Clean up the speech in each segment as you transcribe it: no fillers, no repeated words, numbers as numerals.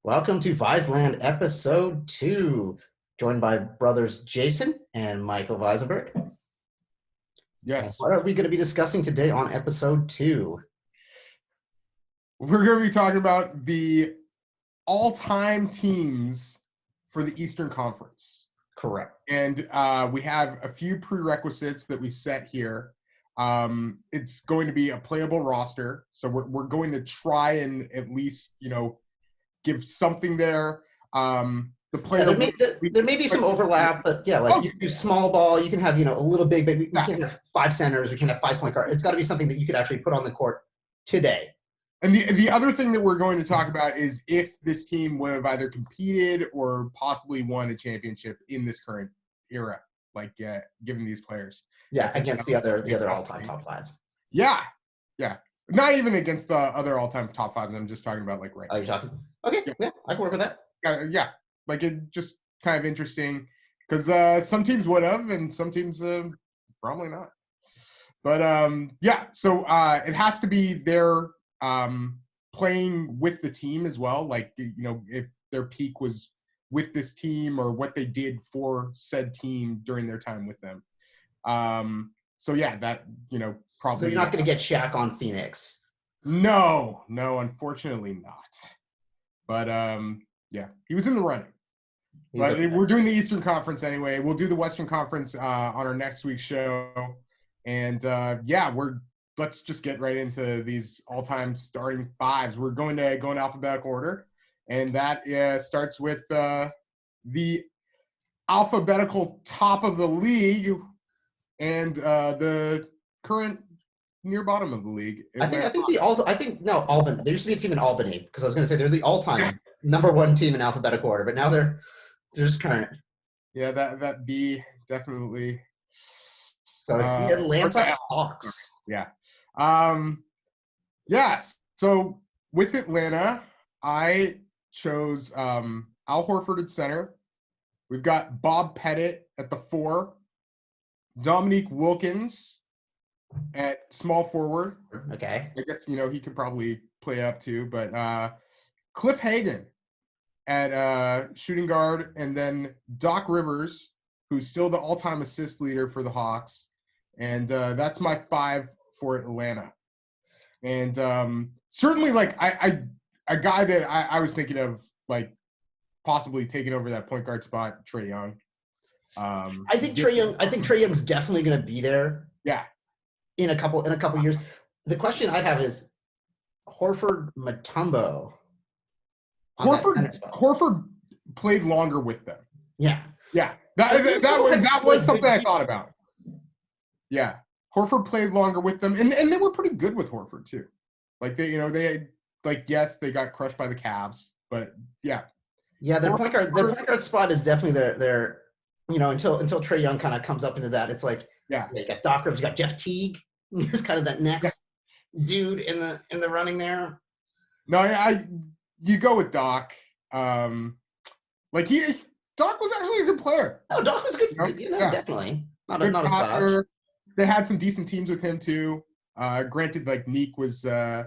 Welcome to Viseland episode 2, joined by brothers Jason and Michael Visenberg. And Yes, what are we going to be discussing today on episode 2? we're going to be talking about the all-time teams for the Eastern Conference. Correct. And we have a few prerequisites that we set here. It's going to be a playable roster. So we're going to try and at least, give something there. The player There may be some overlap, but yeah, like you can do small ball, you can have, a little big, but we can't have 5 centers, we can't have 5-point guard. It's got to be something that you could actually put on the court today. And the other thing that we're going to talk about is if this team would have either competed or possibly won a championship in this current era, given these players. Yeah, against the other all-time top fives. Yeah. Not even against the other all-time top fives. I'm just talking about right now. Oh, you're talking? Okay, yeah, I can work with that. Yeah, it just kind of interesting because some teams would have and some teams probably not. But so it has to be their playing with the team as well. If their peak was with this team or what they did for said team during their time with them. So yeah, that, probably. So you're not going to get Shaq on Phoenix. No, unfortunately not. But yeah, he was in the running. But we're doing the Eastern Conference anyway. We'll do the Western Conference on our next week's show. And let's just get right into these all-time starting fives. We're going to go in alphabetical order, and that starts with the alphabetical top of the league and the current near bottom of the league. Albany. There used to be a team in Albany because I was going to say they're the all-time number one team in alphabetical order, but now they're just current. Yeah, that B definitely. So it's the Atlanta Hawks. Yeah. Yes. So with Atlanta, I chose Al Horford at center. We've got Bob Pettit at the 4, Dominique Wilkins at small forward. Okay. I guess, he could probably play up too, but Cliff Hagan at shooting guard, and then Doc Rivers, who's still the all-time assist leader for the Hawks. And that's my 5 for Atlanta. And certainly, a guy that I was thinking of, possibly taking over that point guard spot, Trae Young. I think Trae Young's definitely going to be there. Yeah. In a couple years. The question I'd have is Horford Mutombo. Horford played longer with them. Yeah. That was something I thought about. Yeah, Horford played longer with them, and they were pretty good with Horford too. Yes, they got crushed by the Cavs, but yeah. Yeah, their point guard spot is definitely their until Trae Young kind of comes up into that. It's you got Doc Rivers, you got Jeff Teague. He's kind of that next dude in the running there. No, you go with Doc. Doc was actually a good player. No, Doc was good. Definitely not a slouch. They had some decent teams with him too. Granted, Neek was the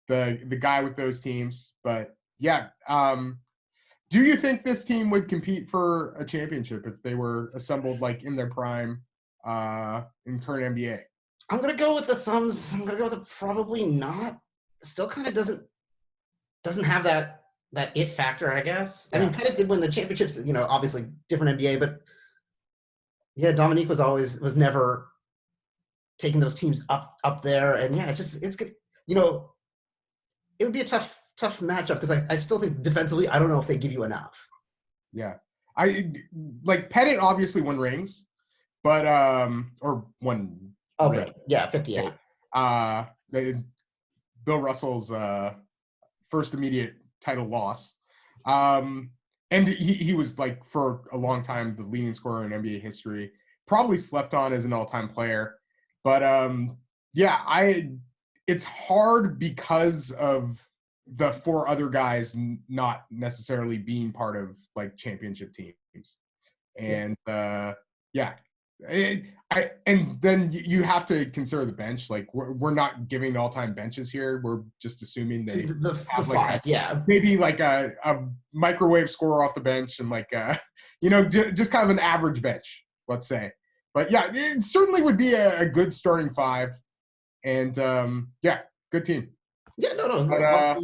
guy with those teams, but yeah. Do you think this team would compete for a championship if they were assembled in their prime in current NBA? I'm gonna go with the thumbs. I'm gonna go with probably not. Still kind of doesn't have that it factor, I guess. Yeah. I mean, Pettit did win the championships. Obviously different NBA, but yeah, Dominique was never taking those teams up there, and yeah, it's good. It would be a tough matchup because I still think defensively, I don't know if they give you enough. Yeah, Pettit obviously won rings, but or won. Oh, right. Yeah, 58. Bill Russell's first immediate title loss. And he was for a long time the leading scorer in NBA history. Probably slept on as an all-time player, but it's hard because of the 4 other guys not necessarily being part of championship teams, and And then you have to consider the bench. Like we're not giving all-time benches here. We're just assuming they the have like five, yeah, maybe like a microwave scorer off the bench and like just kind of an average bench, let's say. But yeah, it certainly would be a good starting five, and yeah, good team. Yeah, no, But,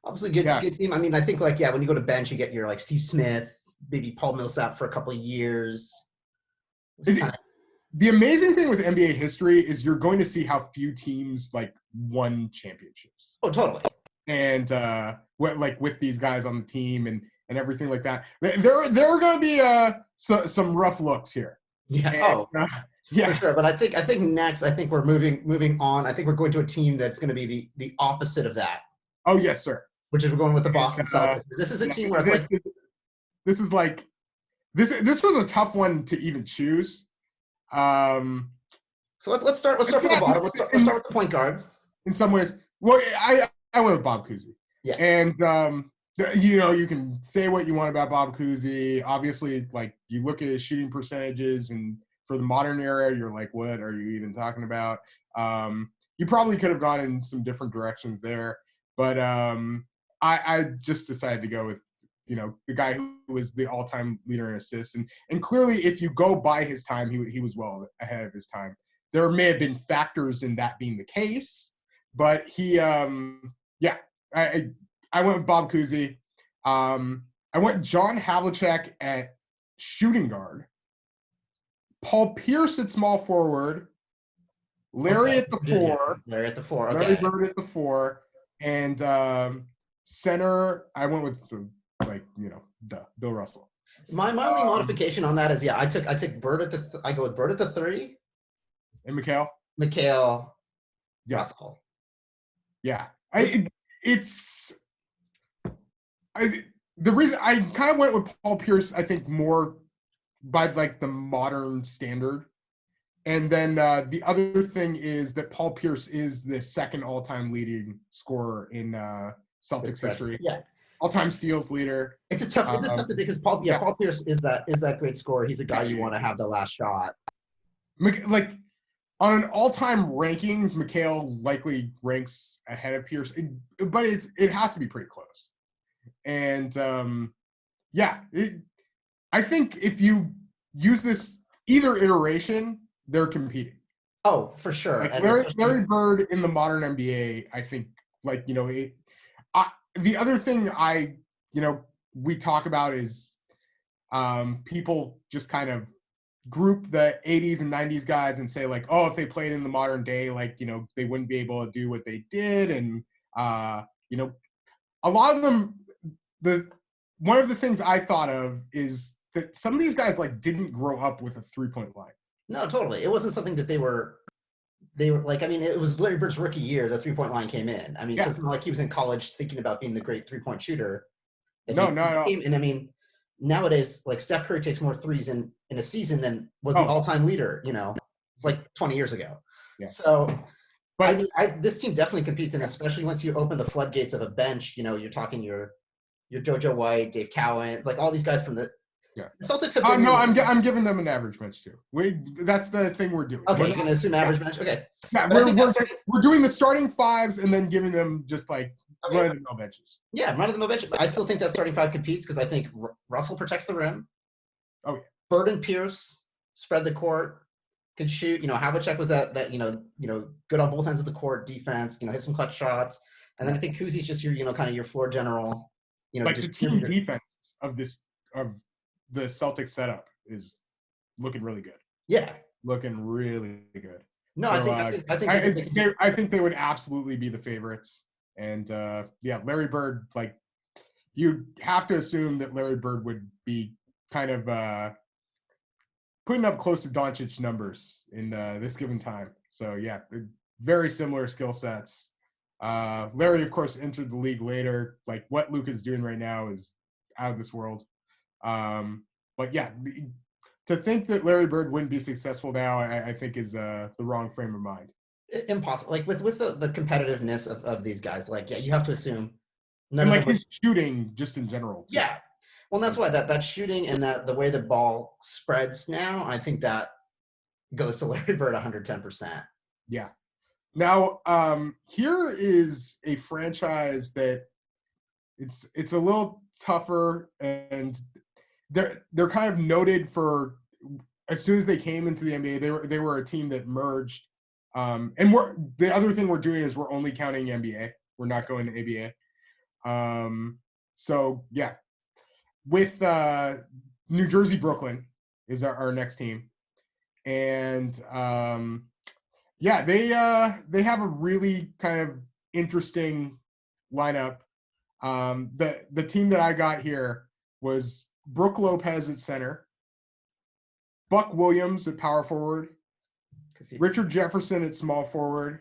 obviously good team. I mean, I think like when you go to bench, you get your like Steve Smith, maybe Paul Millsap for a couple of years. The amazing thing with NBA history is you're going to see how few teams like won championships. Oh, totally. And with these guys on the team and everything like that, there are going to be some rough looks here. Yeah. And, yeah, for sure. But I think next, I think we're moving on. I think we're going to a team that's going to be the opposite of that. Oh yes, sir. Which is we're going with the Boston Celtics. This is a team where it's like this was a tough one to even choose. So let's start from the bottom. Let's start with the point guard. In some ways, well, I went with Bob Cousy. Yeah. And you can say what you want about Bob Cousy. Obviously, like you look at his shooting percentages, and for the modern era, you're like, what are you even talking about? You probably could have gone in some different directions there, but I just decided to go with the guy who was the all-time leader in assists, and clearly, if you go by his time, he was well ahead of his time. There may have been factors in that being the case, but he, I went with Bob Cousy. I went John Havlicek at shooting guard, Paul Pierce at small forward, Larry at the 4, Larry at the 4, okay. Larry Bird at the 4, and center. I went with Bill Russell. My only modification on that is I took Bird at I go with Bird at the 3, and McHale, yeah. Russell. Yeah, the reason I kind of went with Paul Pierce, I think more by like the modern standard, and then the other thing is that Paul Pierce is the second all-time leading scorer in Celtics history. Yeah. All-time steals leader. It's a tough debate because Paul Pierce is that great scorer. He's a guy you want to have the last shot. Like on an all-time rankings, McHale likely ranks ahead of Pierce, but it has to be pretty close. And I think if you use this either iteration, they're competing. Oh, for sure. Like Larry Bird in the modern NBA, I think, the other thing we talk about is people just kind of group the 80s and 90s guys and say like, oh, if they played in the modern day, like, they wouldn't be able to do what they did. And, a lot of them, one of the things I thought of is that some of these guys like didn't grow up with a 3-point line. No, totally. It wasn't something that they were like, I mean, it was Larry Bird's rookie year, the 3-point line came in. I mean, so it's not like he was in college thinking about being the great 3-point shooter. No. And I mean, nowadays, like Steph Curry takes more threes in a season than was the all-time leader, it's like 20 years ago. Yeah. So, but I mean, this team definitely competes, and especially once you open the floodgates of a bench, you're talking your JoJo White, Dave Cowan, like all these guys from the Celtics have been. No, I'm giving them an average bench too. That's the thing we're doing. Okay, you're gonna assume average bench. Okay. Yeah, we're doing the starting fives and then giving them just like run-of-the-mill benches. Yeah, run-of-the-mill bench. I still think that starting five competes because I think Russell protects the rim. Oh yeah. Bird and Pierce spread the court, can shoot. Havlicek was that good on both ends of the court, defense. Hit some clutch shots, and then I think Kuzi's just your kind of your floor general. Like the team defense of the Celtics setup is looking really good. Yeah, looking really good. No, so, I think they would absolutely be the favorites. And Larry Bird, like you have to assume that Larry Bird would be kind of putting up close to Doncic numbers in this given time. So yeah, very similar skill sets. Larry, of course, entered the league later. Like what Luka's doing right now is out of this world. But yeah, to think that Larry Bird wouldn't be successful now, I think is the wrong frame of mind. Impossible. Like with the competitiveness of these guys, like you have to assume. And like his shooting, just in general. Too. Yeah, well, that's why that shooting and that the way the ball spreads now, I think that goes to Larry Bird 110%. Yeah. Now, here is a franchise that it's a little tougher, and they're kind of noted for, as soon as they came into the NBA, they were a team that merged. And the other thing we're doing is we're only counting NBA. We're not going to ABA. So yeah, with New Jersey, Brooklyn is our next team, and yeah, they have a really kind of interesting lineup. The team that I got here was Brook Lopez at center, Buck Williams at power forward, Richard Jefferson at small forward,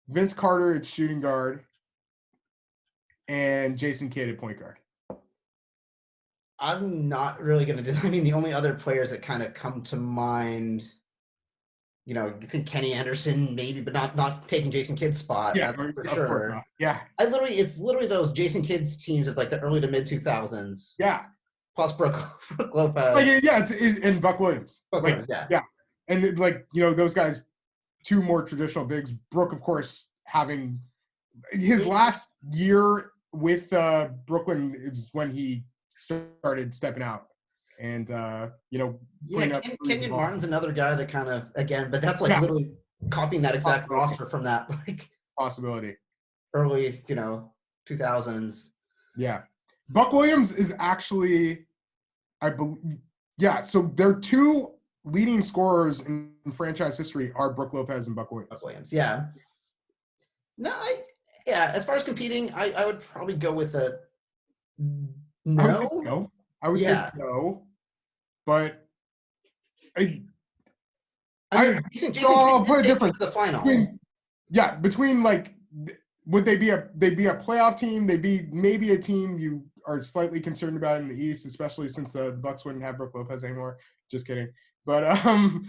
Vince Carter at shooting guard, and Jason Kidd at point guard. I'm not really going to do. I mean, the only other players that kind of come to mind, you think Kenny Anderson maybe, but not taking Jason Kidd's spot. Yeah, for of sure. Course not. Yeah. It's literally those Jason Kidd's teams of like the early to mid 2000s. Yeah. Plus Brook Lopez. Like, yeah, and Buck Williams. Buck Williams, yeah. Yeah. And those guys, two more traditional bigs. Brook, of course, having his last year with Brooklyn is when he started stepping out, and Kenyon Martin's another guy that kind of, again, but that's literally copying that exact roster from that possibility early 2000s. Yeah, Buck Williams is actually, I believe, so their two leading scorers in franchise history are Brook Lopez and Buck Williams. Yeah. No, as far as competing, I would probably go with a no. I would say no, but I'll put a difference. The finals. Between would they be a playoff team? They'd be maybe a team you are slightly concerned about in the East, especially since the Bucks wouldn't have Brook Lopez anymore. Just kidding. But I'm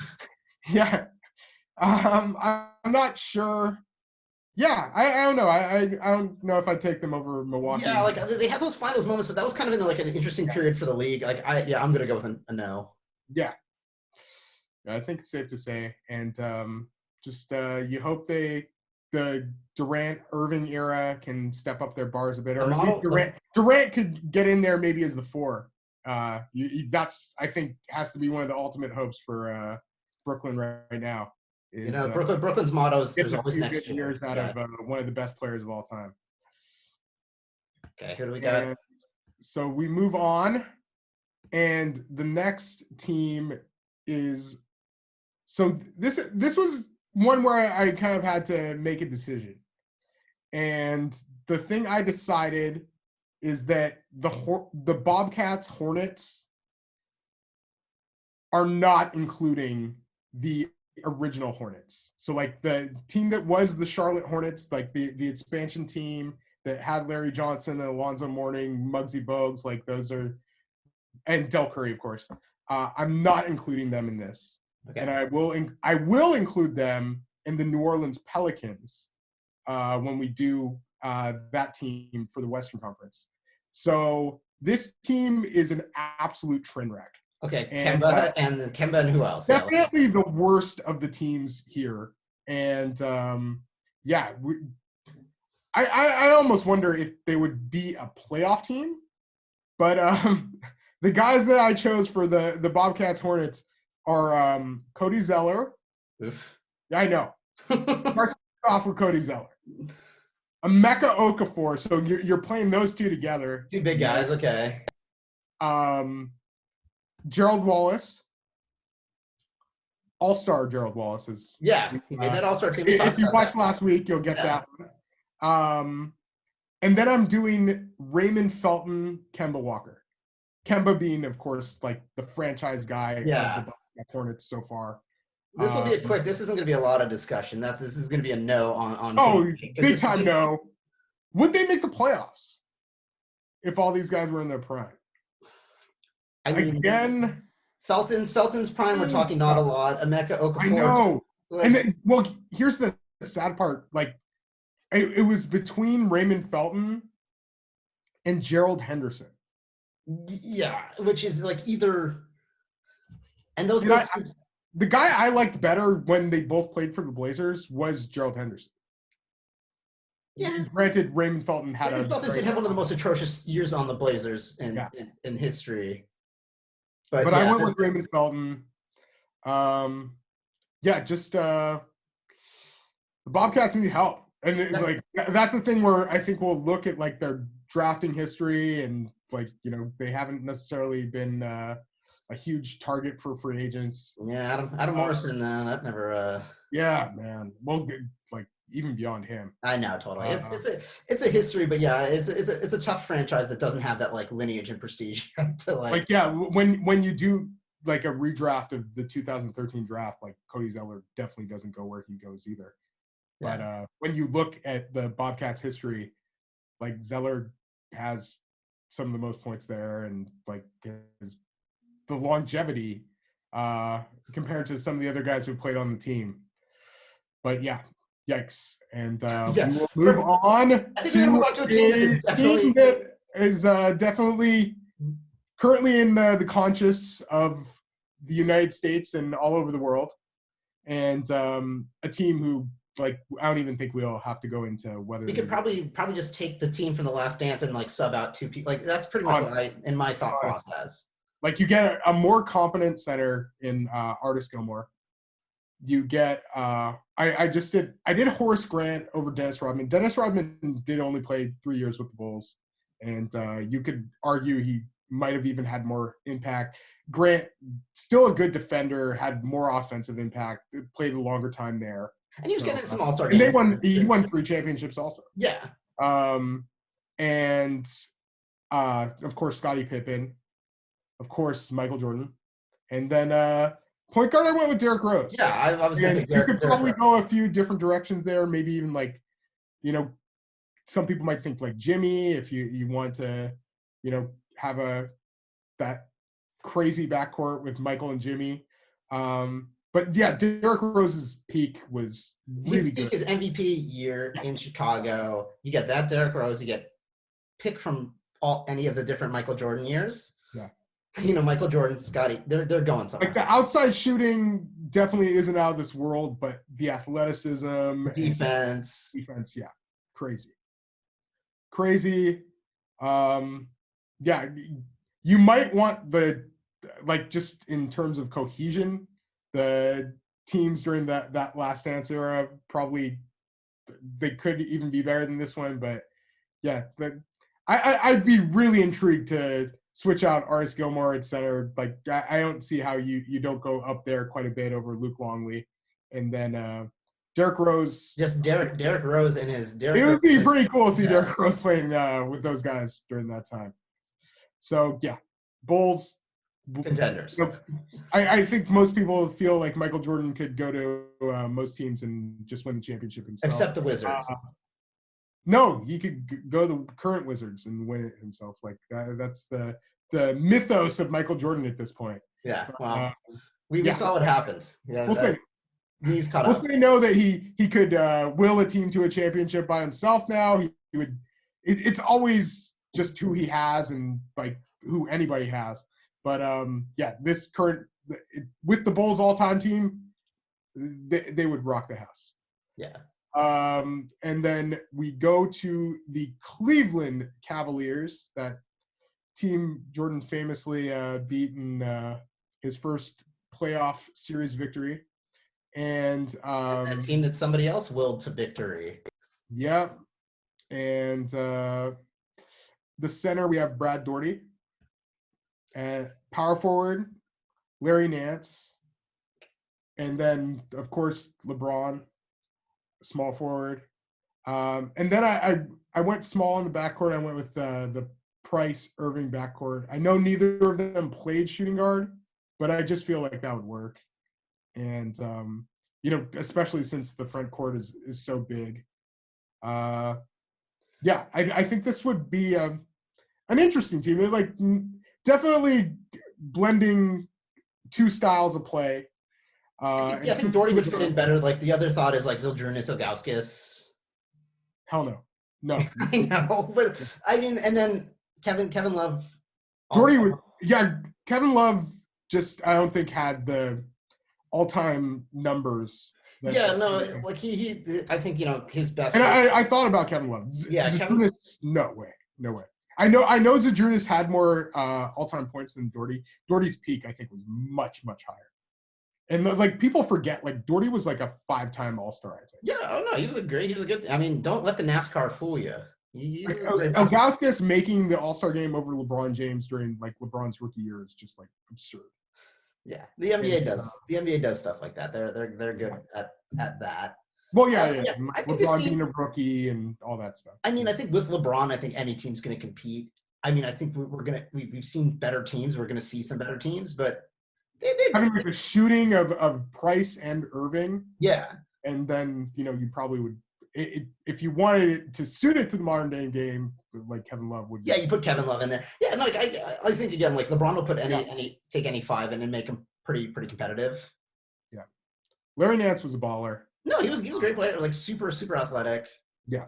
not sure. Yeah, I don't know. I don't know if I'd take them over Milwaukee. Yeah, they had those finals moments, but that was kind of in an interesting period for the league. I'm gonna go with a no. Yeah, I think it's safe to say, and you hope the Durant Irving era can step up their bars a bit, or at least Durant could get in there maybe as the 4. That's, I think, has to be one of the ultimate hopes for Brooklyn right now. Brooklyn's motto is there's always next year. Years out of one of the best players of all time. Okay, who do we got? And so we move on, and the next team is. So this was one where I kind of had to make a decision, and the thing I decided is that the Bobcats Hornets are not including the original Hornets. So the team that was the Charlotte Hornets, the expansion team that had Larry Johnson and Alonzo Mourning, Muggsy Bogues, those are, and Del Curry, of course. I'm not including them in this. Okay. And I will include them in the New Orleans Pelicans when we do that team for the Western Conference. So this team is an absolute train wreck. Okay, Kemba and who else? Definitely the worst of the teams here. And I almost wonder if they would be a playoff team. But the guys that I chose for the Bobcats Hornets are Cody Zeller. Oof. Yeah, I know. Starts off with Cody Zeller. Emeka Okafor. So you're playing those two together. Two big guys, okay. Gerald Wallace, All-Star Gerald Wallace is. Yeah, he made that All-Star team. If you watched last week, you'll get that one. And then I'm doing Raymond Felton, Kemba Walker. Kemba being, of course, the franchise guy of the Hornets so far. This will be a quick. This isn't going to be a lot of discussion. This is going to be a no on. Oh, big time no. Would they make the playoffs if all these guys were in their prime? I mean, again, Felton's prime. We're talking not a lot. Emeka Okafor. I know. And then, here's the sad part. It was between Raymond Felton and Gerald Henderson. Yeah, which is either. And those the guy I liked better when they both played for the Blazers was Gerald Henderson. Yeah. Granted, Raymond Felton had Raymond Felton did have one of the most atrocious years on the Blazers in history. But I went with Raymond Felton. Just the Bobcats need help. And like that's the thing where I think we'll look at like their drafting history and like, you know, they haven't necessarily been a huge target for free agents. Yeah, Adam Morrison, that never. Yeah, man. Well, like even beyond him. I know, totally. It's a history, but yeah, it's a tough franchise that doesn't have that like lineage and prestige to like. When you do like a redraft of the 2013 draft, like Cody Zeller definitely doesn't go where he goes either. Yeah. But when you look at the Bobcats history, like Zeller has some of the most points there, and like the longevity compared to some of the other guys who played on the team. But yeah, yikes! And we will move on. I think we're gonna move on to a team that is definitely currently in the conscious of the United States and all over the world, and a team who. Like, I don't even think we'll have to go into whether we could probably just take the team from The Last Dance and like sub out two people. Like that's pretty much what I in my thought process. Like you get a more competent center in Artis Gilmore. You get I did Horace Grant over Dennis Rodman. Dennis Rodman did only play 3 years with the Bulls, and you could argue he might have even had more impact. Grant, still a good defender, had more offensive impact. Played a longer time there. And he was getting some All-Star games. And he won 3 championships also. Yeah. And of course, Scottie Pippen. Of course, Michael Jordan. And then point guard, I went with Derrick Rose. Yeah, I was going to say Derrick. You could probably go a few different directions there. Maybe even like, you know, some people might think like Jimmy if you want to, you know, have that crazy backcourt with Michael and Jimmy. But yeah, Derrick Rose's peak was really good. His peak is MVP year in Chicago. You get that Derrick Rose. You get pick from any of the different Michael Jordan years. Yeah. You know, Michael Jordan, Scottie, they're going somewhere. Like the outside shooting definitely isn't out of this world, but the athleticism, defense, yeah, crazy. Yeah, you might want just in terms of cohesion. The teams during that Last Dance era probably they could even be better than this one, but yeah, I'd be really intrigued to switch out Artis Gilmore at center. Like I don't see how you don't go up there quite a bit over Luke Longley, and then Derrick Rose. Just Derrick Rose and his Derrick. It would be pretty cool to see Derrick Rose playing with those guys during that time. So yeah, Bulls. Contenders. You know, I think most people feel like Michael Jordan could go to most teams and just win the championship himself. Except the Wizards. No, he could go to the current Wizards and win it himself. Like that's the mythos of Michael Jordan at this point. Yeah, wow. We saw what happened. Yeah, we'll say. He's caught up. We'll know that he could will a team to a championship by himself now. He would. It's always just who he has and like who anybody has. But this current with the Bulls all-time team, they would rock the house. Yeah. And then we go to the Cleveland Cavaliers, that team Jordan famously beat in his first playoff series victory. And a team that somebody else willed to victory. Yeah. And the center, we have Brad Daugherty. Power forward, Larry Nance, and then of course LeBron, small forward, and then I went small in the backcourt. I went with the Price Irving backcourt. I know neither of them played shooting guard, but I just feel like that would work, and you know, especially since the front court is so big. I think this would be an interesting team. Like. Definitely blending two styles of play. I think Daugherty would fit in better. Like the other thought is like Zildjiūnas Ilgauskas. Hell no. No. I know, but I mean, and then Kevin Love. Daugherty would, Kevin Love just I don't think had the all-time numbers. Yeah, no, like I think his best. And I thought about Kevin Love. Yeah, Zadrunas, no way. I know Zadrunas had more all-time points than Doherty. Doherty's peak, I think, was much higher. And like people forget, like Doherty was like a 5-time All-Star, I think. Yeah, oh no, he was a good. I mean, don't let the NASCAR fool you. Ilgauskas making the All-Star game over LeBron James during like LeBron's rookie year is just like absurd. Yeah, the NBA does. The NBA does stuff like that. They're good at that. Well, yeah. I think LeBron being a rookie and all that stuff. I mean, I think with LeBron, I think any team's going to compete. I mean, I think we've seen better teams. We're going to see some better teams, but having like the shooting of Price and Irving. Yeah, and then you probably would. If you wanted it to suit it to the modern day game, like Kevin Love would. Yeah, you put Kevin Love in there. Yeah, and like I think again, like LeBron will put take any 5 and make him pretty competitive. Yeah, Larry Nance was a baller. No, he was a great player, like super athletic. Yeah,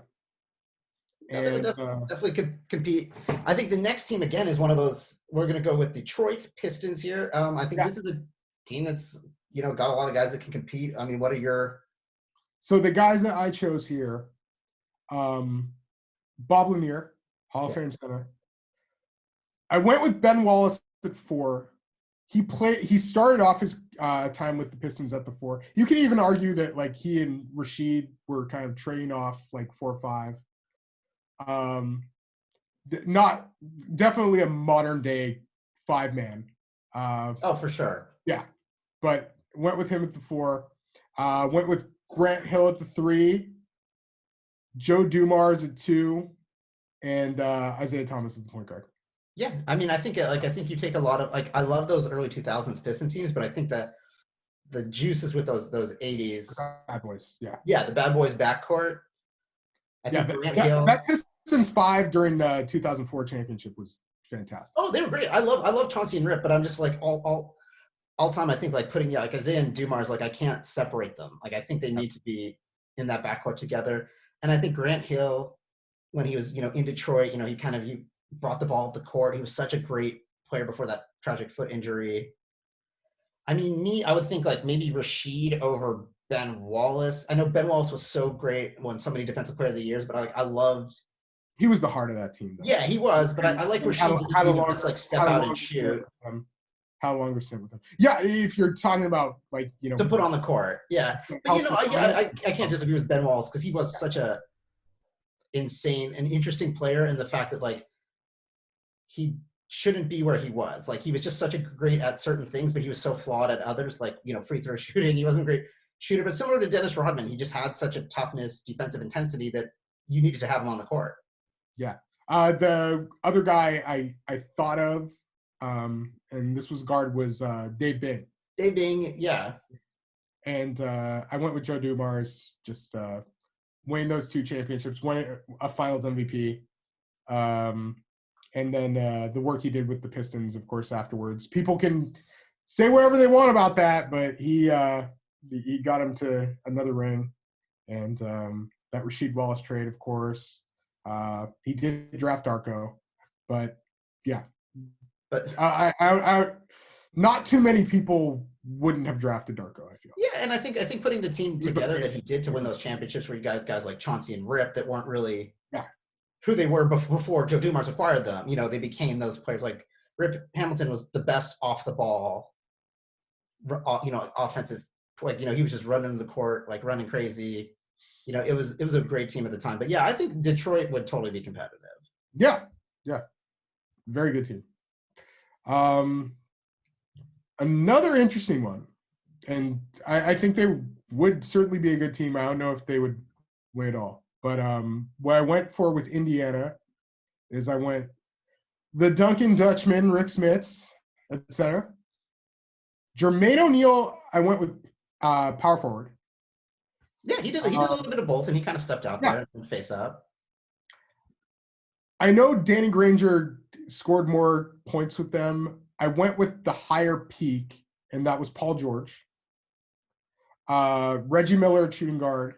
and definitely could compete. I think the next team again is one of those. We're gonna go with Detroit Pistons here. I think this is a team that's got a lot of guys that can compete. I mean, what are your? So the guys that I chose here, Bob Lanier, Hall of Fame center. I went with Ben Wallace at 4. He started off his time with the Pistons at the 4. You can even argue that like he and Rasheed were kind of trading off like 4 or 5. Not definitely a modern day 5-man. Oh, for sure. Yeah, but went with him at the 4. Went with Grant Hill at the 3, Joe Dumars at 2, and Isaiah Thomas at the point guard. Yeah, I mean, I think you take a lot of I love those early 2000s Piston teams, but I think that the juice is with those 80s Bad Boys. Yeah, the Bad Boys backcourt. That Pistons 5 during the 2004 championship was fantastic. Oh, they were great. I love Chauncey and Rip, but I'm just like all time. I think like putting like Isaiah and Dumars, like I can't separate them. Like I think they need to be in that backcourt together. And I think Grant Hill, when he was in Detroit, he brought the ball up the court. He was such a great player before that tragic foot injury. I mean, I would think like maybe Rasheed over Ben Wallace. I know Ben Wallace was so great, won so many Defensive Player of the Years, but I loved. He was the heart of that team, though. Yeah, he was, but I like Rasheed to like step out and shoot. How long was with him? Yeah, if you're talking about like to put on the court, yeah. But I can't disagree with Ben Wallace because he was such a insane and interesting player in the fact that like he shouldn't be where he was. Like he was just such a great at certain things, but he was so flawed at others. Like free throw shooting, he wasn't a great shooter. But similar to Dennis Rodman, he just had such a toughness, defensive intensity that you needed to have him on the court. Yeah. The other guy I thought of. And this was guard was Dave Bing. Dave Bing, yeah. And I went with Joe Dumars, just winning those 2 championships, winning a Finals MVP, and then the work he did with the Pistons, of course, afterwards. People can say whatever they want about that, but he got him to another ring, and that Rasheed Wallace trade, of course. He did draft Darko, but yeah. But I not too many people wouldn't have drafted Darko, I feel. Yeah, and I think putting the team together that he did to win those championships where you got guys like Chauncey and Rip that weren't really who they were before Joe Dumars acquired them. They became those players. Like Rip Hamilton was the best off the ball, offensive. Like he was just running the court, like running crazy. It was a great team at the time. But yeah, I think Detroit would totally be competitive. Yeah, very good team. Another interesting one, and I think they would certainly be a good team. I don't know if they would win it all, but what I went for with Indiana is I went the Duncan Dutchman, Rick Smits at the center. Jermaine O'Neal, I went with power forward. Yeah, he did a little bit of both, and he kind of stepped out there and face up. I know Danny Granger scored more points with them. I went with the higher peak, and that was Paul George. Reggie Miller at shooting guard.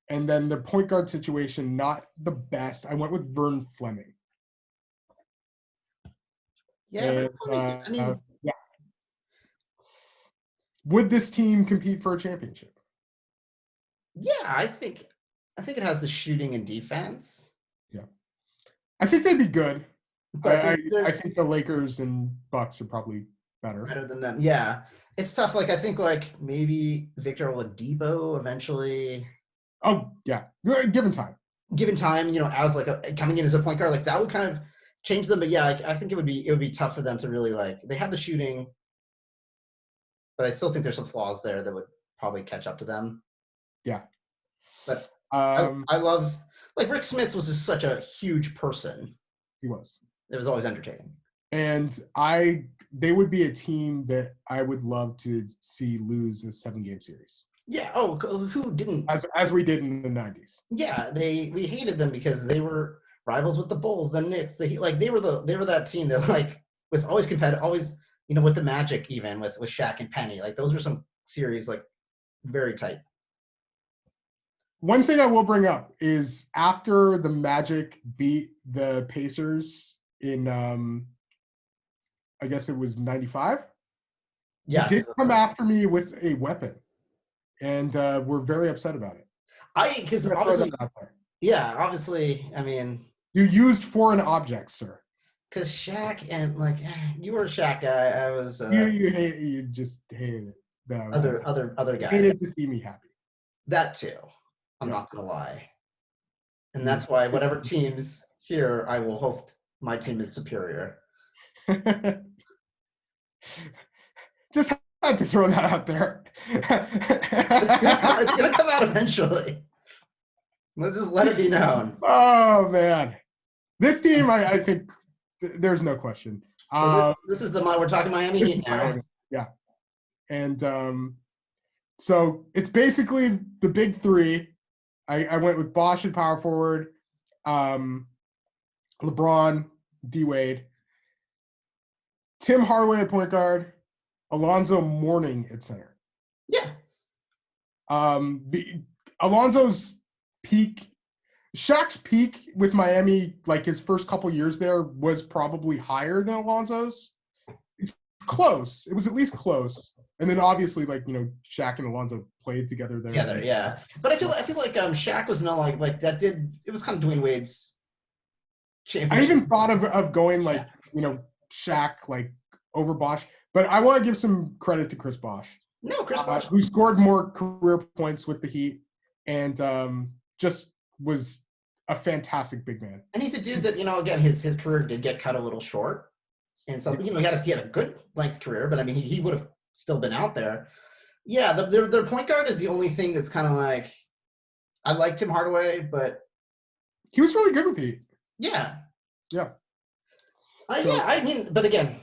And then the point guard situation, not the best. I went with Vern Fleming. Yeah, and, Would this team compete for a championship? Yeah, I think it has the shooting and defense. Yeah, I think they'd be good. But I think the Lakers and Bucks are probably better. Better than them. Yeah. It's tough. Like I think like maybe Victor Oladipo eventually, Oh yeah, given time. given time, as like coming in as a point guard, like that would kind of change them. But yeah, like, I think it would be tough for them to really like they have the shooting, but I still think there's some flaws there that would probably catch up to them. Yeah. But I love like Rick Smits was just such a huge person. He was. It was always entertaining. And they would be a team that I would love to see lose a 7-game series. Yeah. Oh, who didn't? As we did in the 90s. Yeah, we hated them because they were rivals with the Bulls, the Knicks. They were that team that like was always competitive, always with the Magic, even with Shaq and Penny. Like those were some series like very tight. One thing I will bring up is after the Magic beat the Pacers in I guess it was 95. Yeah, he did come after me with a weapon, and we're very upset about it. Because obviously, yeah, obviously, I mean, you used foreign objects, sir. Because Shaq and like you were a Shaq guy, I was. You just hated it. That I was other guys hated to see me happy. That too. I'm not gonna lie, and that's why whatever teams here, I will hope my team is superior. Just had to throw that out there. It's gonna come out eventually. Let's just let it be known. Oh man, this team, I think there's no question. So this is we're talking Miami Heat now. Miami. Yeah, and so it's basically the big three. I went with Bosh at power forward, LeBron, D Wade, Tim Hardaway at point guard, Alonzo Mourning at center. Yeah. Alonzo's peak, Shaq's peak with Miami, like his first couple years there, was probably higher than Alonzo's. It's close. It was at least close. And then obviously, like, Shaq and Alonzo played together there. Together, yeah. But I feel like Shaq was like that did it was kind of Dwayne Wade's championship. I even thought of going like, Shaq like over Bosh. But I want to give some credit to Chris Bosh. No, Chris Bosh. Who scored more career points with the Heat and just was a fantastic big man. And he's a dude that, again, his career did get cut a little short. And so, he had a good length career, but I mean, he would have still been out there. Yeah, their point guard is the only thing that's kind of like, I like Tim Hardaway, but he was really good with the Heat. Yeah. Yeah. Yeah, I mean, but again,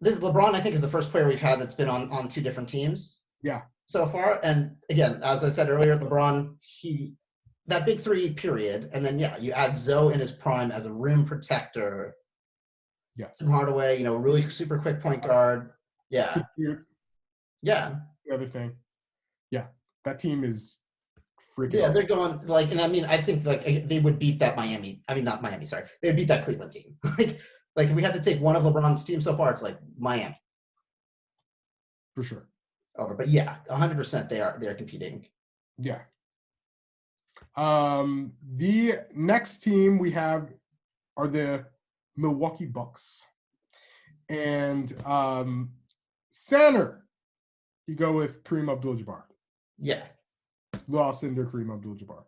this LeBron, I think, is the first player we've had that's been on two different teams. Yeah. So far, and again, as I said earlier, LeBron, that big three period, and then you add Zoe in his prime as a rim protector. Yes. Tim Hardaway, really super quick point guard. Yeah. Yeah. The other thing. Yeah. That team is freaking awesome. They're going and I mean, I think like they would beat that Miami. I mean, not Miami, sorry. They would beat that Cleveland team. Like if we had to take one of LeBron's teams so far, it's like Miami. For sure. Over. But yeah, 100% they're competing. Yeah. The next team we have are the Milwaukee Bucks. And center, you go with Kareem Abdul-Jabbar. Yeah. Lost into Kareem Abdul-Jabbar.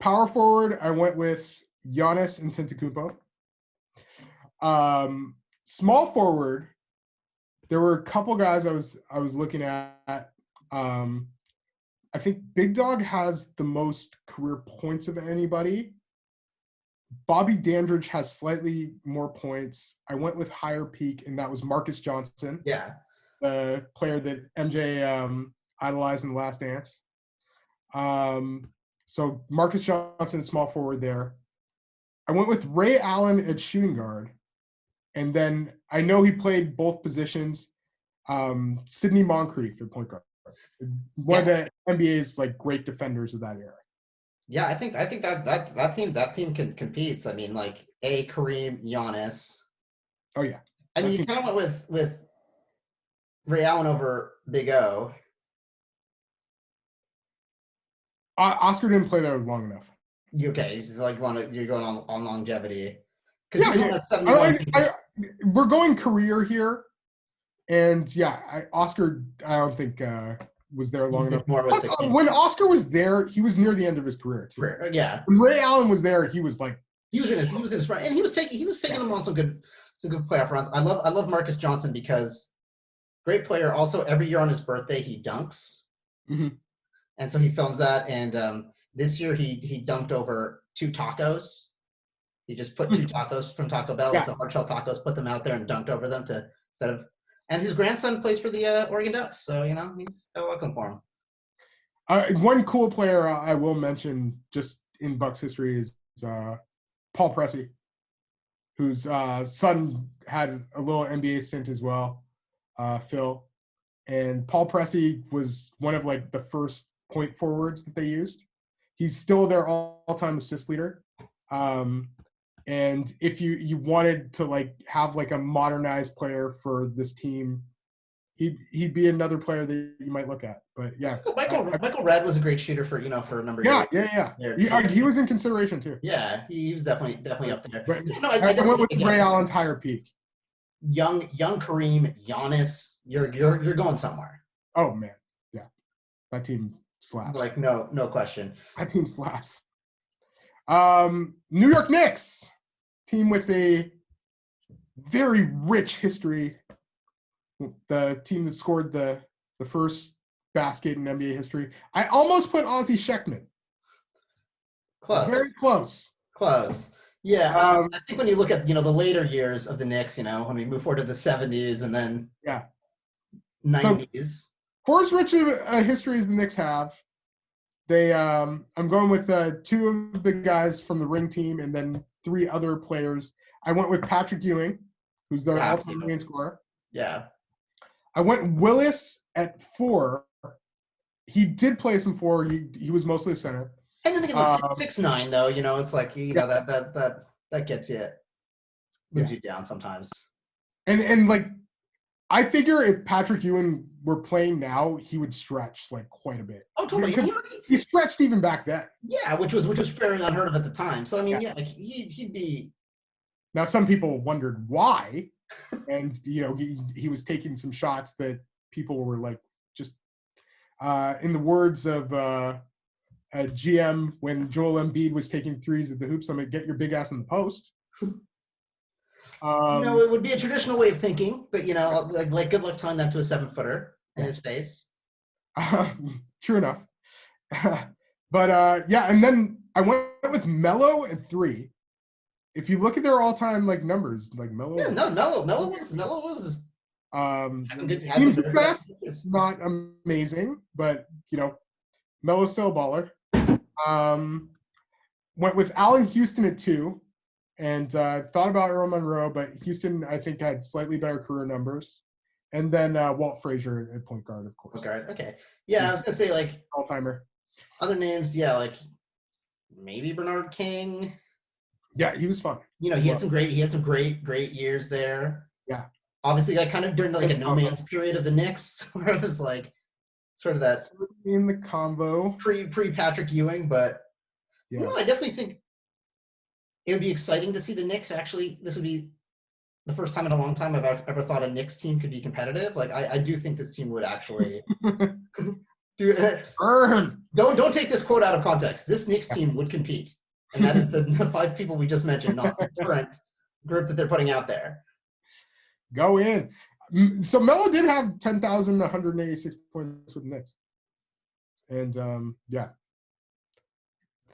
Power forward, I went with Giannis Antetokounmpo. Small forward, there were a couple guys I was looking at. I think Big Dog has the most career points of anybody. Bobby Dandridge has slightly more points. I went with higher peak, and that was Marcus Johnson. Yeah. The player that MJ idolized in The Last Dance. So Marcus Johnson, small forward there. I went with Ray Allen at shooting guard. And then I know he played both positions. Sidney Moncrief at point guard. One of the NBA's like great defenders of that era. Yeah, I think that team competes. I mean, like Kareem, Giannis. Oh yeah. I mean, you kind of went with Ray Allen over Big O. Oscar didn't play there long enough. Okay, it's like you're going on longevity. Because Yeah, he's on at 71. we're going career here, and Oscar, I don't think was there long enough. Plus, when Oscar was there, he was near the end of his career too. Yeah. When Ray Allen was there, he was like he was in his prime, and he was taking them on some good playoff runs. I love Marcus Johnson because great player. Also, every year on his birthday, he dunks, and so he films that. And this year, he dunked over 2 tacos. He just put 2 tacos from Taco Bell, like the hard shell tacos, put them out there and dunked over them instead of. And his grandson plays for the Oregon Ducks, so he's got a welcome for him. One cool player I will mention just in Bucks history is Paul Pressey, whose son had a little NBA stint as well, Phil. And Paul Pressey was one of like the first point forwards that they used. He's still their all-time assist leader. And if you wanted to like have like a modernized player for this team, he'd be another player that you might look at. But yeah, Michael Redd was a great shooter for for a number of years. He was in consideration too. Yeah, he was definitely up there. But, I went with Ray Allen's higher peak. Young Kareem, Giannis, you're going somewhere. Oh man, yeah, that team slaps. Like no question. That team slaps. New York Knicks, team with a very rich history. The team that scored the first basket in NBA history. I almost put Ozzie Sheckman. Close. Very close. Close. Yeah, I think when you look at the later years of the Knicks, when we move forward to the 70s and then 90s. So, for as rich of a history as the Knicks have, they I'm going with 2 of the guys from the ring team and then 3 other players. I went with Patrick Ewing, who's their all-time leading scorer. Yeah. I went Willis at 4. He did play some 4. He was mostly a center. And then again, 6'9", though. It's like that gets you, moves you down sometimes. And like, I figure if Patrick Ewing were playing now, he would stretch like quite a bit. Oh, totally. He stretched even back then. Yeah, which was fairly unheard of at the time. So I mean, like he'd be. Now some people wondered why, and he was taking some shots that people were like just, in the words of a GM when Joel Embiid was taking threes at the hoops, I'm gonna get your big ass in the post. It would be a traditional way of thinking, but like good luck telling that to a 7-footer in his face. True enough. But and then I went with Melo at 3. If you look at their all-time like numbers, like Melo. Yeah, no, Melo was. Team success, not amazing, but Melo's still a baller. Went with Allen Houston at 2. And thought about Earl Monroe, but Houston, I think, had slightly better career numbers. And then Walt Frazier at point guard, of course. Point guard, okay. Yeah, I was going to say, like... all-timer. Other names, yeah, like maybe Bernard King. Yeah, he was fun. He had some great years there. Yeah. Obviously, like kind of during like a no man's period of the Knicks, where it was like sort of that... In the combo. Pre-Patrick Ewing, but... Yeah. I definitely think it would be exciting to see the Knicks actually. This would be the first time in a long time I've ever thought a Knicks team could be competitive. Like I do think this team would actually do it. Don't take this quote out of context. This Knicks team would compete, and that is the 5 people we just mentioned, not the current group that they're putting out there. Go in. So Melo did have 10,186 points with the Knicks, and yeah.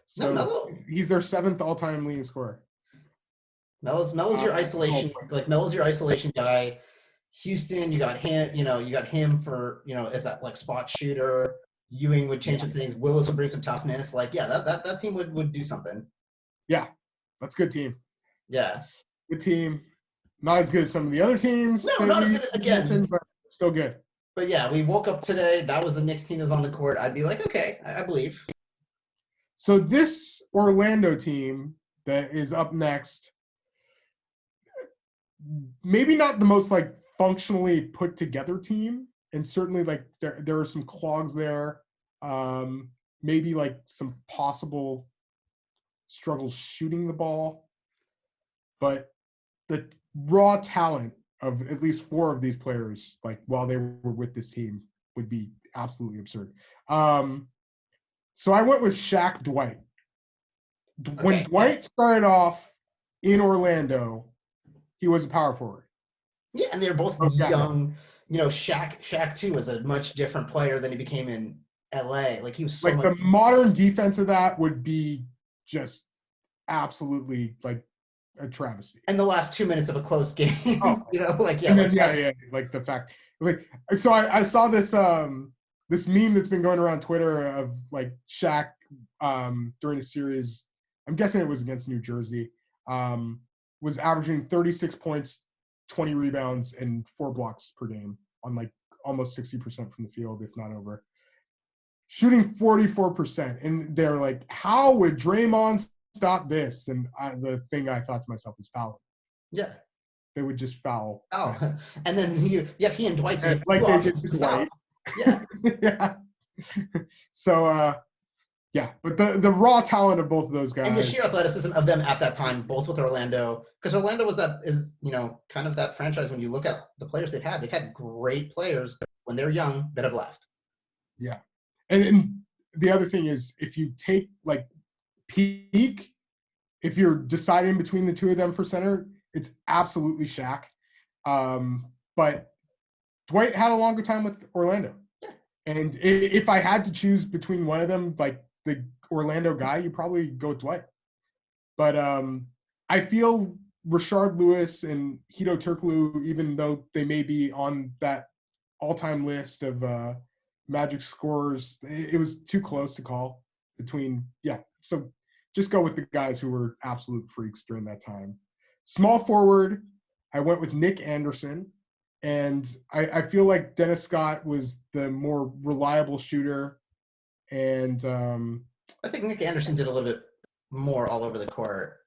So he's their 7th all-time leading scorer. Melo's your isolation, like Melo's your isolation guy. Houston, you got him. You got him for as that like spot shooter. Ewing would change some things. Willis would bring some toughness. Like that team would do something. Yeah, that's a good team. Yeah, good team. Not as good as some of the other teams. No, not as good again, but still good. But yeah, we woke up today. That was the Knicks team that was on the court. I'd be like, okay, I believe. So this Orlando team that is up next, maybe not the most like functionally put together team, and certainly like there are some clogs there. Maybe like some possible struggles shooting the ball, but the raw talent of at least 4 of these players, like while they were with this team, would be absolutely absurd. So I went with Shaq Dwight. When Dwight started off in Orlando, he was a power forward. Yeah, and they're both young. You know, Shaq too was a much different player than he became in LA. Like he was so like much. The modern defense of that would be just absolutely like a travesty. And the last 2 minutes of a close game, you know, like and then, like the fact, like so I saw this this meme that's been going around Twitter of like Shaq during a series. I'm guessing it was against New Jersey. Was averaging 36 points, 20 rebounds, and 4 blocks per game on like almost 60% from the field, if not over. Shooting 44%, and they're like, "How would Draymond stop this?" And the thing I thought to myself was foul. Yeah, they would just foul. Oh, and then he and Dwight, so like they did to Dwight. Yeah, yeah. So, yeah, but the raw talent of both of those guys, and the sheer athleticism of them at that time, both with Orlando, because Orlando is kind of that franchise. When you look at the players they've had great players when they're young that have left. Yeah. And the other thing is, if you take like peak, if you're deciding between the 2 of them for center, it's absolutely Shaq. But Dwight had a longer time with Orlando. Yeah. And if I had to choose between one of them, like the Orlando guy, you probably go with Dwight. But I feel Rashard Lewis and Hedo Turkoglu, even though they may be on that all-time list of Magic scorers, it was too close to call between. Yeah, so just go with the guys who were absolute freaks during that time. Small forward, I went with Nick Anderson, and I feel like Dennis Scott was the more reliable shooter, and I think Nick Anderson did a little bit more all over the court.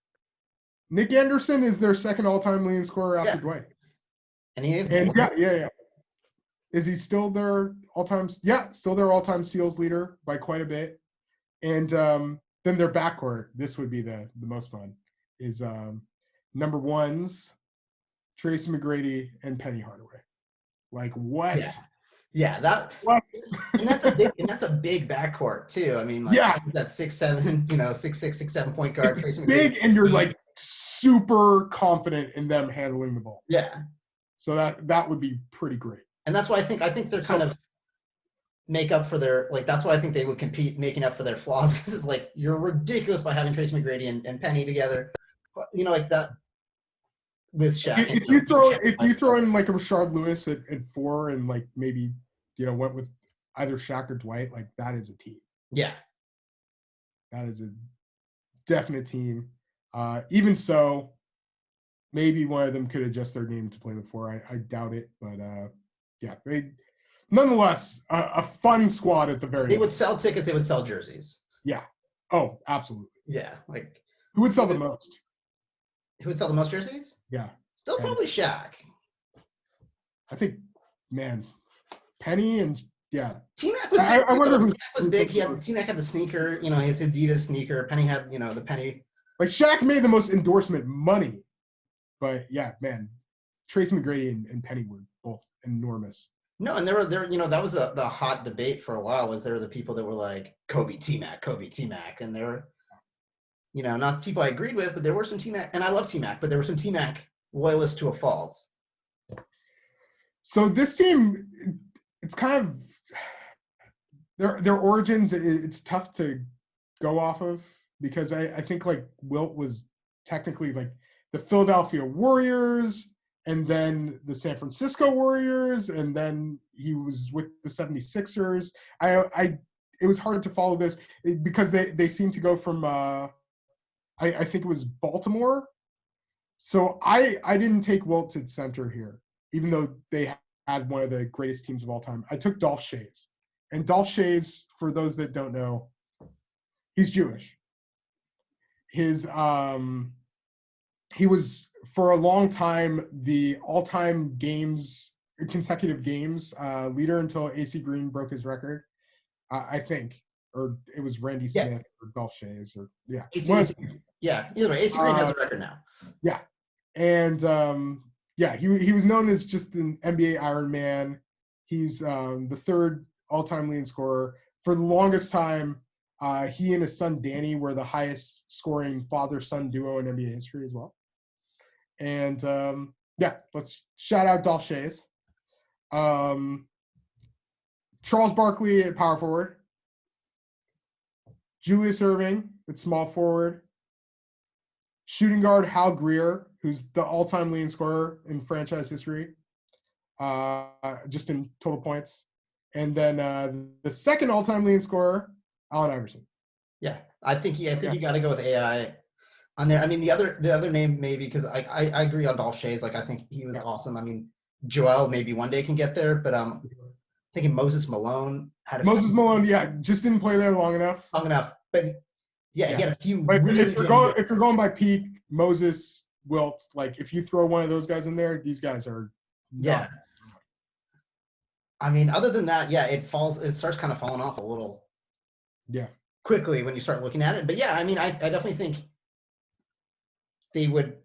Nick Anderson is their second all-time leading scorer after Dwight. And yeah. Is he still their all-time? Yeah, still their all-time steals leader by quite a bit. And then their backcourt, this would be the most fun, is number ones, Tracy McGrady and Penny Hardaway. Like what? Yeah, that. What? and that's a big backcourt too. I mean, like that 6'7", 6'6", 6'7" point guard. Tracy big, McGrady. And you're like super confident in them handling the ball. Yeah. So that would be pretty great. And that's why I think they're kind of make up for their, like, that's why I think they would compete making up for their flaws, because it's like, you're ridiculous by having Tracy McGrady and Penny together, like that with Shaq. If you throw in like a Rashard Lewis at 4 and like maybe went with either Shaq or Dwight, like that is a team. Yeah, that is a definite team. Even so, maybe one of them could adjust their name to play the 4. I doubt it, but yeah, they nonetheless a fun squad at the very. They would sell tickets. They would sell jerseys. Yeah. Oh, absolutely. Yeah, like who would sell the most? Who would sell the most jerseys? Yeah. Still probably Shaq. I think, man, Penny and T-Mac was big. I wonder who was big. T-Mac had the sneaker, his Adidas sneaker. Penny had, the Penny. Like Shaq made the most endorsement money, but yeah, man, Tracy McGrady and Penny were both enormous. No, and there that was the hot debate for a while. Was there the people that were like Kobe T-Mac, and there were, not the people I agreed with, but there were some T-Mac, and I love T-Mac, but there were some T-Mac loyalists to a fault. So this team, it's kind of their origins. It's tough to go off of because I think like Wilt was technically like the Philadelphia Warriors and then the San Francisco Warriors, and then he was with the 76ers. It was hard to follow this because they seem to go from I think it was Baltimore. So I didn't take Wilt at center here, even though they had one of the greatest teams of all time. I took Dolph Schayes. And Dolph Schayes, for those that don't know, he's Jewish. He was for a long time the all-time consecutive games leader until AC Green broke his record. I think, or it was Randy Smith or Golf Shays, or AC, either way, AC Green has a record now. Yeah, and he was known as just an NBA Iron Man. He's the third all-time leading scorer. For the longest time, he and his son Danny were the highest scoring father-son duo in NBA history as well. And let's shout out Dolph Shays. Charles Barkley at power forward. Julius Erving at small forward. Shooting guard Hal Greer, who's the all-time leading scorer in franchise history, just in total points. And then the second all-time leading scorer, Allen Iverson. Yeah, I think you got to go with AI on there. I mean, the other name maybe, because I agree on Dolph Shays. Like, I think he was awesome. I mean, Joel maybe one day can get there, but thinking Moses Malone just didn't play there long enough. But he had a few. But if you're going by peak, Moses, Wilt, like if you throw one of those guys in there, these guys are I mean, other than that, it starts kind of falling off a little. Yeah. Quickly when you start looking at it, but I mean, I definitely think they would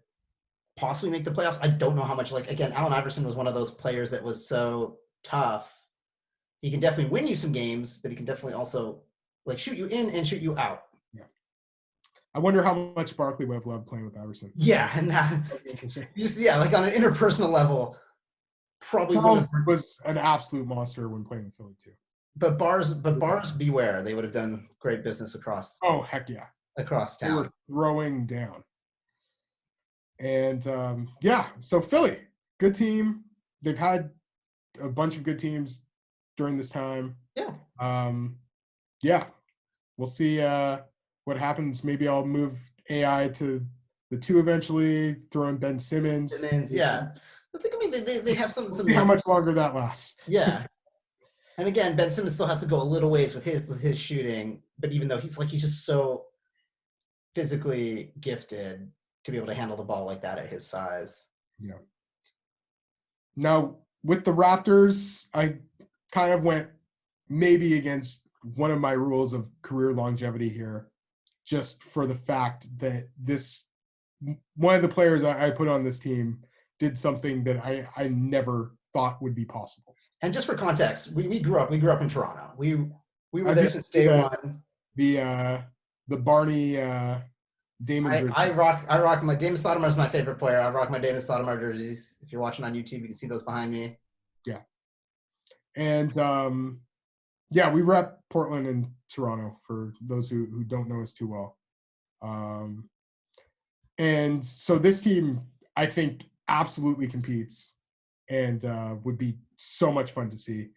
possibly make the playoffs. I don't know how much. Like, again, Allen Iverson was one of those players that was so tough. He can definitely win you some games, but he can definitely also like shoot you in and shoot you out. Yeah. I wonder how much Barkley would have loved playing with Iverson. Yeah, and that like on an interpersonal level, probably was an absolute monster when playing with Philly too. But bars beware. They would have done great business across. Oh, heck yeah. Across town. They were throwing down. And so Philly, good team. They've had a bunch of good teams during this time. Yeah. We'll see what happens. Maybe I'll move AI to the 2 eventually, throw in Ben Simmons. Yeah. I think, I mean, they have some see how much longer that lasts. Yeah. And again, Ben Simmons still has to go a little ways with his shooting, but even though he's just so physically gifted to be able to handle the ball like that at his size. Yeah. Now, with the Raptors, I kind of went maybe against one of my rules of career longevity here, just for the fact that one of the players I put on this team did something that I never thought would be possible. And just for context, we grew up in Toronto. We were there since day one. The Barney Damon. I rock my Damon Stoudemire is my favorite player. I rock my Damon Stoudemire jerseys. If you're watching on YouTube, you can see those behind me. Yeah. And we rep Portland and Toronto for those who don't know us too well. And so this team, I think, absolutely competes and would be so much fun to see.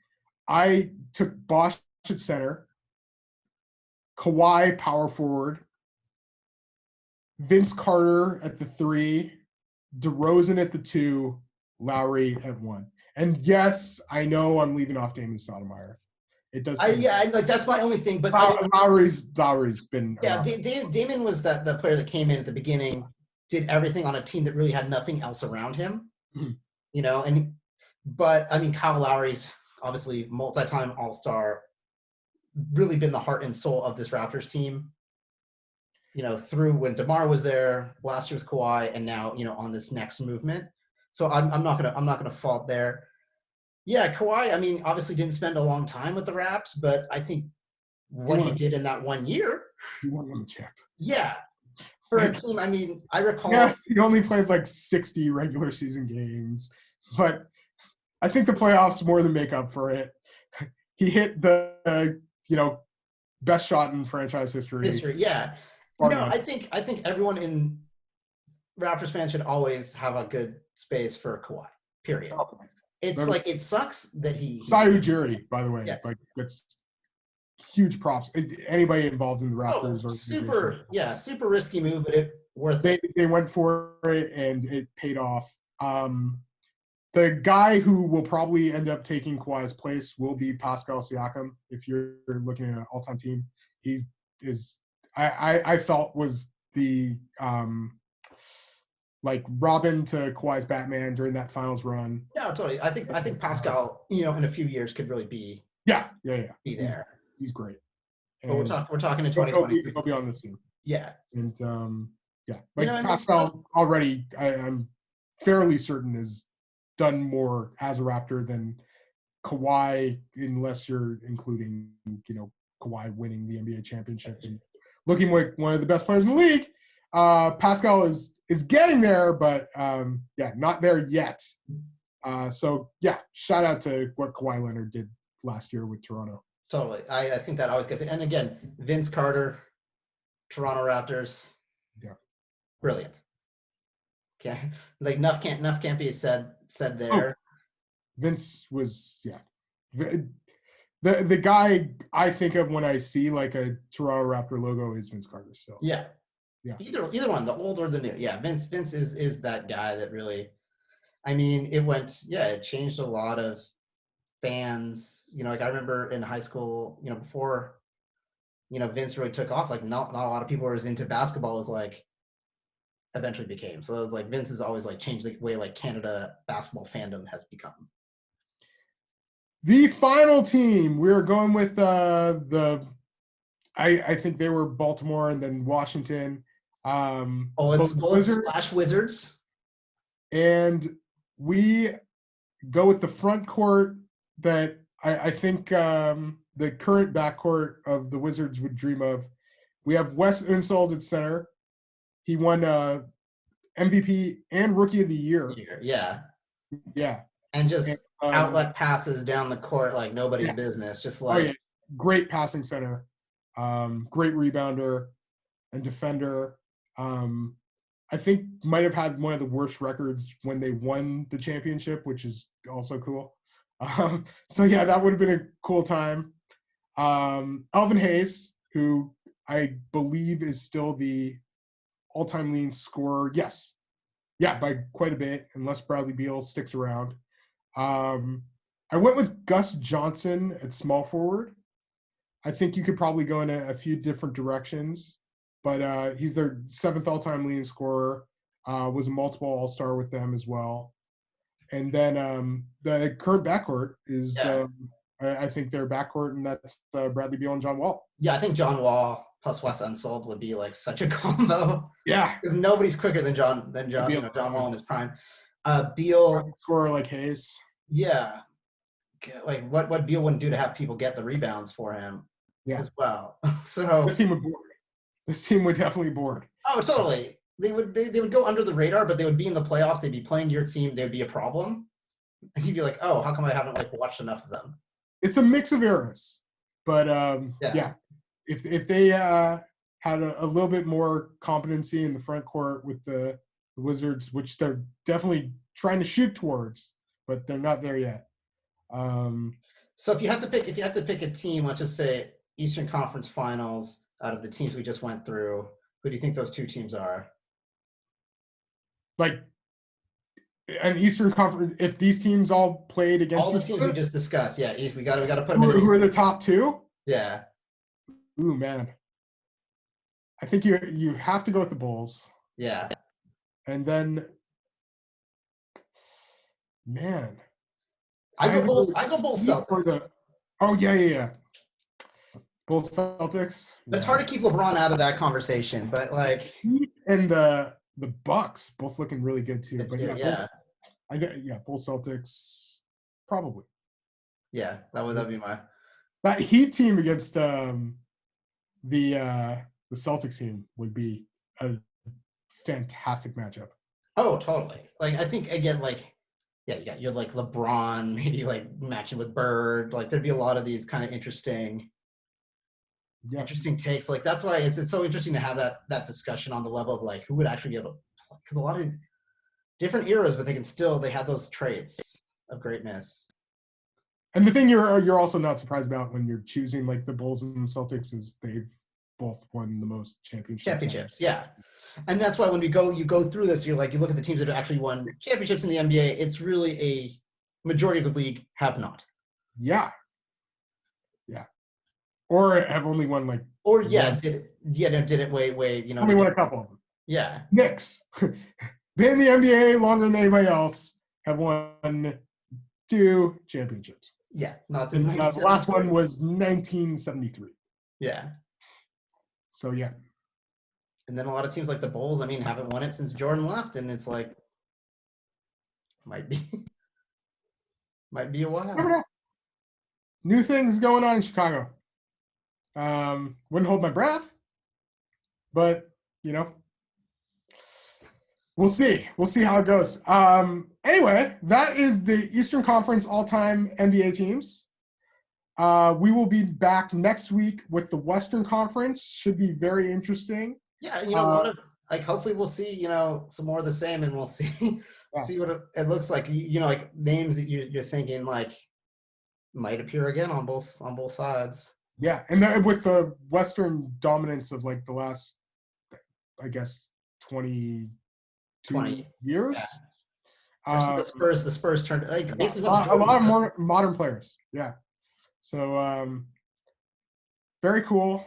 I took Bosch at center, Kawhi power forward, Vince Carter at the 3, DeRozan at the 2, Lowry at 1. And yes, I know I'm leaving off Damon Stoudemire. It does. Like that's my only thing. But Lowry's been. Yeah, Damon was the player that came in at the beginning, did everything on a team that really had nothing else around him. Mm-hmm. But I mean, Kyle Lowry's obviously multi-time All-Star, really been the heart and soul of this Raptors team. Through when DeMar was there, last year with Kawhi, and now on this next movement. So I'm not gonna fault there. Yeah, Kawhi, I mean, obviously didn't spend a long time with the Raps, but I think what he did in that 1 year. He won the chip. Yeah. For a team, I mean, I recall. Yes, he only played like 60 regular season games, but I think the playoffs more than make up for it. He hit the, best shot in franchise history. Yeah. I think everyone in Raptors fans should always have a good space for Kawhi, period. Oh. It's like, it sucks that he Sai Ujiri, by the way. Yeah. Like, that's huge props. Anybody involved in the Raptors super risky move, but it worth it. They went for it and it paid off. The guy who will probably end up taking Kawhi's place will be Pascal Siakam. If you're looking at an all-time team, he is. I felt was the like Robin to Kawhi's Batman during that finals run. No, totally. I think Pascal, in a few years could really be Be there. He's great. But we're talking in He'll 2020. be on the team. Yeah. And Pascal already, I'm fairly certain has done more as a Raptor than Kawhi, unless you're including, Kawhi winning the NBA championship and looking like one of the best players in the league. Pascal is getting there, but not there yet. Shout out to what Kawhi Leonard did last year with Toronto. Totally. I think that always gets it. And again, Vince Carter, Toronto Raptors. Yeah. Brilliant. Okay. Like enough can't be said there. Vince was the guy I think of when I see like a Toronto Raptor logo is Vince Carter. So yeah. Either one, the old or the new. Yeah, Vince is that guy that really, it changed a lot of fans. Like I remember in high school, before, Vince really took off, like not a lot of people were as into basketball as like eventually became. So it was like Vince has always like changed the way like Canada basketball fandom has become. The final team, we're going with I think they were Baltimore and then Washington. Bullets / Wizards. And we go with the front court that I think the current backcourt of the Wizards would dream of. We have Wes Unseld at center. He won MVP and Rookie of the Year. Yeah. Yeah. And just outlet passes down the court like nobody's business. Just like great passing center, great rebounder and defender. I think might have had one of the worst records when they won the championship, which is also cool. That would have been a cool time. Elvin Hayes, who I believe is still the all-time leading scorer. Yes. Yeah, by quite a bit, unless Bradley Beal sticks around. I went with Gus Johnson at small forward. I think you could probably go in a few different directions, but he's their 7th all-time leading scorer, was a multiple all-star with them as well. And then the current backcourt is, I think their backcourt, and that's Bradley Beal and John Wall. Yeah, I think John Wall plus Wes Unseld would be like such a combo. Yeah, because nobody's quicker than John John Wall in his prime. Beal scorer like Hayes. Yeah, like what Beal wouldn't do to have people get the rebounds for him as well. So this team would board. This team would definitely board. Oh, totally. They would go under the radar, but they would be in the playoffs. They'd be playing your team. They'd be a problem. And you'd be like, oh, how come I haven't like watched enough of them? It's a mix of eras, but if they had a little bit more competency in the front court with the Wizards, which they're definitely trying to shoot towards, but they're not there yet. So if you had to pick a team, let's just say Eastern Conference Finals, out of the teams we just went through, who do you think those two teams are? Like an Eastern Conference, if these teams all played against all the teams we just discussed, we got to put them in. Who are the top two? Yeah. Ooh, man. I think you have to go with the Bulls. Yeah. And then, man. I go Bulls Celtics. Yeah. Bulls Celtics. But it's hard to keep LeBron out of that conversation. But like, and the Bucks both looking really good too. But Bulls Celtics probably. Yeah, that'd be my. That Heat team against the Celtics team would be a fantastic matchup. Oh, totally. Like I think again, like you're like LeBron, maybe like matching with Bird. Like there'd be a lot of these kind of interesting takes. Like that's why it's so interesting to have that discussion on the level of like who would actually be able to play, because a lot of different eras, but they had those traits of greatness. And the thing you're also not surprised about when you're choosing like the Bulls and Celtics is they've both won the most championships. Yeah. And that's why when you go through this, you look at the teams that have actually won championships in the NBA, it's really a majority of the league have not. Yeah. Or have only won like. Or did it way. Only won a couple of them. Yeah. Knicks. been in the NBA longer than anybody else, have won 2 championships. Yeah, no, it's The last one was 1973. Yeah. So yeah. And then a lot of teams like the Bulls, I mean, haven't won it since Jordan left, and it's like might be a while. Never know. New things going on in Chicago. Wouldn't hold my breath, but we'll see. We'll see how it goes. Anyway, that is the Eastern Conference all-time NBA teams. We will be back next week with the Western Conference. Should be very interesting. Yeah, a lot of hopefully we'll see some more of the same, and we'll see see what it looks like. Like names that you're thinking like might appear again on both sides. Yeah, and with the Western dominance of like the last, I guess, 20 years. Yeah. The Spurs turned basically a lot of more modern players. Yeah. So very cool.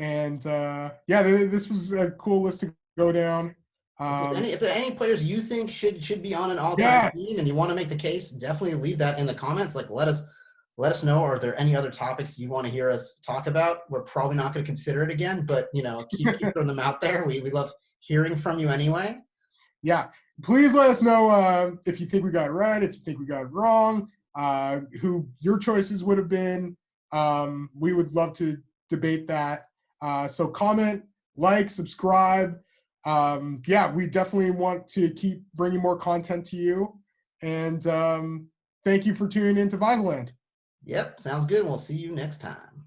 And this was a cool list to go down. If there are any players you think should be on an all-time team and you want to make the case, definitely leave that in the comments. Like let us know, or if there are any other topics you want to hear us talk about. We're probably not going to consider it again, but keep throwing them out there. We love hearing from you anyway. Yeah. Please let us know if you think we got it right, if you think we got it wrong, who your choices would have been. We would love to debate that. So comment, like, subscribe. We definitely want to keep bringing more content to you. And thank you for tuning in to Viseland. Yep, sounds good. We'll see you next time.